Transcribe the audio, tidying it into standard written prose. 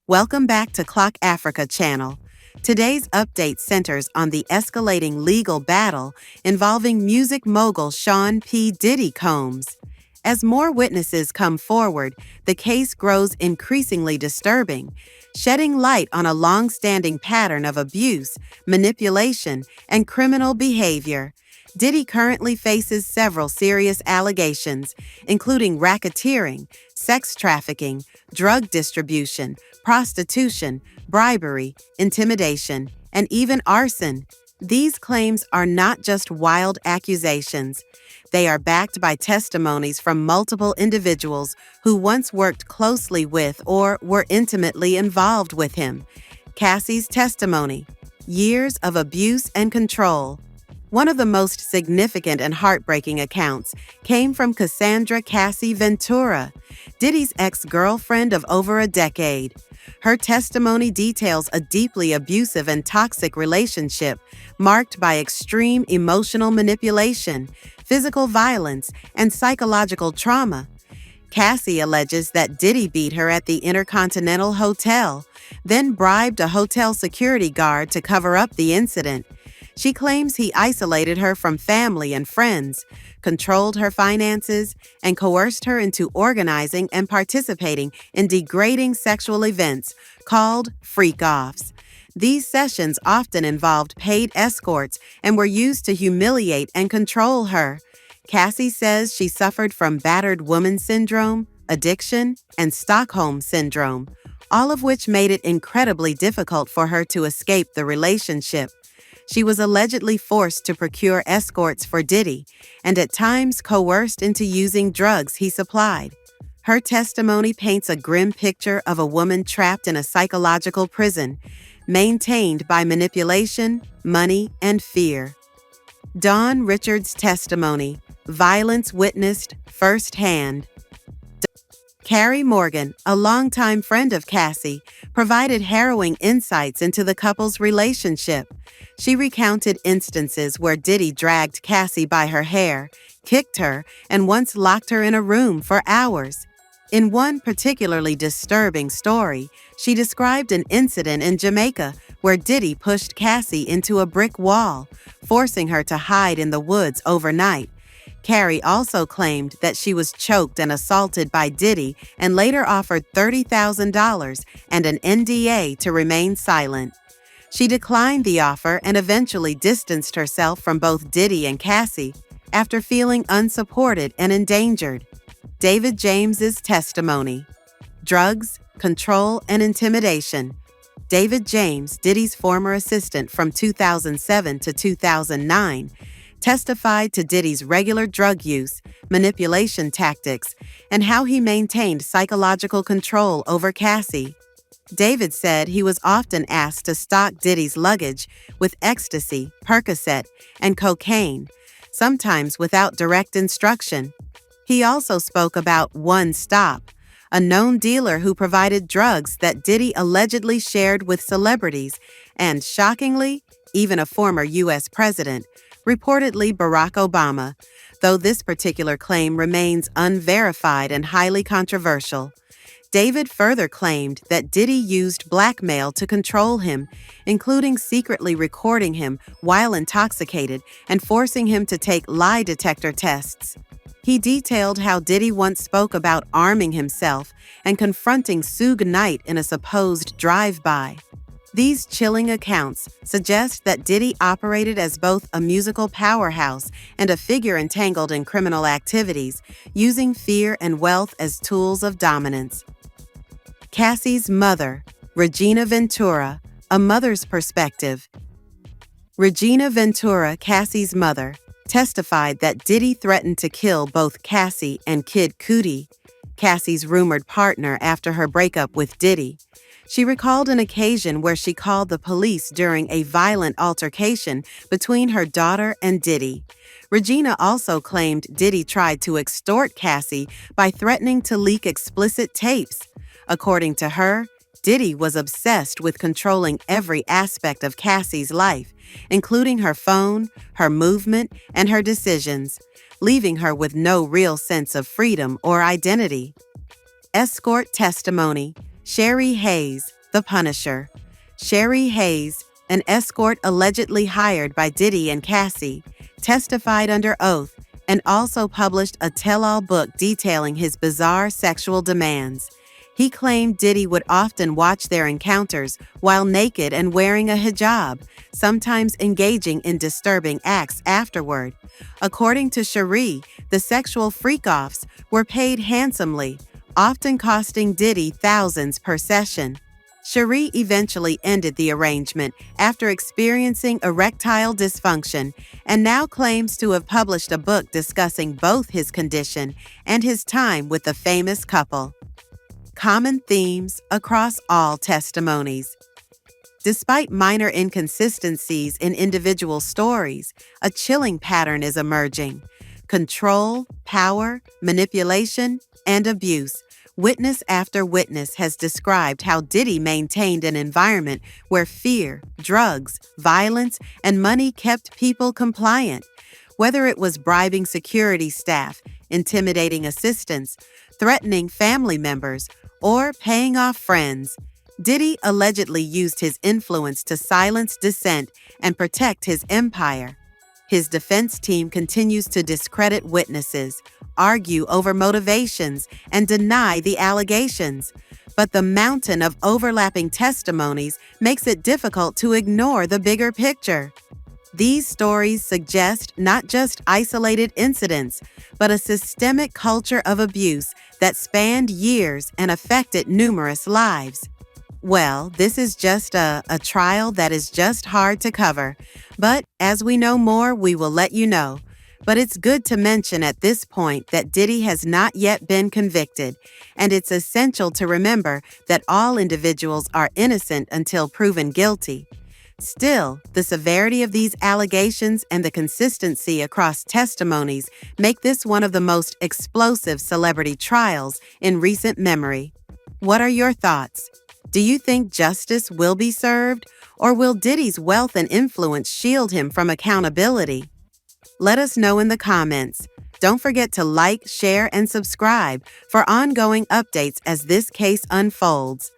Welcome back to Clock Africa channel. Today's update centers on the escalating legal battle involving music mogul Sean P. Diddy Combs. As more witnesses come forward, the case grows increasingly disturbing, shedding light on a long-standing pattern of abuse, manipulation, and criminal behavior. Diddy currently faces several serious allegations, including racketeering, sex trafficking, drug distribution, prostitution, bribery, intimidation, and even arson. These claims are not just wild accusations. They are backed by testimonies from multiple individuals who once worked closely with or were intimately involved with him. Cassie's testimony: years of abuse and control. One of the most significant and heartbreaking accounts came from Cassandra Cassie Ventura, Diddy's ex-girlfriend of over a decade. Her testimony details a deeply abusive and toxic relationship marked by extreme emotional manipulation, physical violence, and psychological trauma. Cassie alleges that Diddy beat her at the Intercontinental Hotel, then bribed a hotel security guard to cover up the incident. She claims he isolated her from family and friends, controlled her finances, and coerced her into organizing and participating in degrading sexual events called freak-offs. These sessions often involved paid escorts and were used to humiliate and control her. Cassie says she suffered from battered woman syndrome, addiction, and Stockholm syndrome, all of which made it incredibly difficult for her to escape the relationship. She was allegedly forced to procure escorts for Diddy and at times coerced into using drugs he supplied. Her testimony paints a grim picture of a woman trapped in a psychological prison, maintained by manipulation, money, and fear. Dawn Richards' testimony: violence witnessed firsthand. Carrie Morgan, a longtime friend of Cassie, provided harrowing insights into the couple's relationship. She recounted instances where Diddy dragged Cassie by her hair, kicked her, and once locked her in a room for hours. In one particularly disturbing story, she described an incident in Jamaica where Diddy pushed Cassie into a brick wall, forcing her to hide in the woods overnight. Carrie also claimed that she was choked and assaulted by Diddy and later offered $30,000 and an NDA to remain silent. She declined the offer and eventually distanced herself from both Diddy and Cassie after feeling unsupported and endangered. David James's testimony: drugs, control, and intimidation. David James, Diddy's former assistant from 2007 to 2009, testified to Diddy's regular drug use, manipulation tactics, and how he maintained psychological control over Cassie. David said he was often asked to stock Diddy's luggage with ecstasy, Percocet, and cocaine, sometimes without direct instruction. He also spoke about One Stop, a known dealer who provided drugs that Diddy allegedly shared with celebrities and, shockingly, even a former U.S. president, reportedly Barack Obama, though this particular claim remains unverified and highly controversial. David further claimed that Diddy used blackmail to control him, including secretly recording him while intoxicated and forcing him to take lie detector tests. He detailed how Diddy once spoke about arming himself and confronting Suge Knight in a supposed drive-by. These chilling accounts suggest that Diddy operated as both a musical powerhouse and a figure entangled in criminal activities, using fear and wealth as tools of dominance. Cassie's mother, Regina Ventura, a mother's perspective. Regina Ventura, Cassie's mother, testified that Diddy threatened to kill both Cassie and Kid Cudi, Cassie's rumored partner after her breakup with Diddy. She recalled an occasion where she called the police during a violent altercation between her daughter and Diddy. Regina also claimed Diddy tried to extort Cassie by threatening to leak explicit tapes. According to her, Diddy was obsessed with controlling every aspect of Cassie's life, including her phone, her movement, and her decisions, leaving her with no real sense of freedom or identity. Escort testimony: Sherry Hayes, The Punisher. Sherry Hayes, an escort allegedly hired by Diddy and Cassie, testified under oath and also published a tell-all book detailing his bizarre sexual demands. He claimed Diddy would often watch their encounters while naked and wearing a hijab, sometimes engaging in disturbing acts afterward. According to Sherry, the sexual freak-offs were paid handsomely, often costing Diddy thousands per session. Sherry eventually ended the arrangement after experiencing erectile dysfunction and now claims to have published a book discussing both his condition and his time with the famous couple. Common themes across all testimonies. Despite minor inconsistencies in individual stories, a chilling pattern is emerging. Control, power, manipulation, and abuse. Witness after witness has described how Diddy maintained an environment where fear, drugs, violence, and money kept people compliant. Whether it was bribing security staff, intimidating assistants, threatening family members, or paying off friends, Diddy allegedly used his influence to silence dissent and protect his empire. His defense team continues to discredit witnesses, argue over motivations, and deny the allegations. But the mountain of overlapping testimonies makes it difficult to ignore the bigger picture. These stories suggest not just isolated incidents, but a systemic culture of abuse that spanned years and affected numerous lives. Well, this is just a trial that is just hard to cover, but as we know more, we will let you know. But it's good to mention at this point that Diddy has not yet been convicted, and it's essential to remember that all individuals are innocent until proven guilty. Still, the severity of these allegations and the consistency across testimonies make this one of the most explosive celebrity trials in recent memory. What are your thoughts? Do you think justice will be served, or will Diddy's wealth and influence shield him from accountability? Let us know in the comments. Don't forget to like, share, and subscribe for ongoing updates as this case unfolds.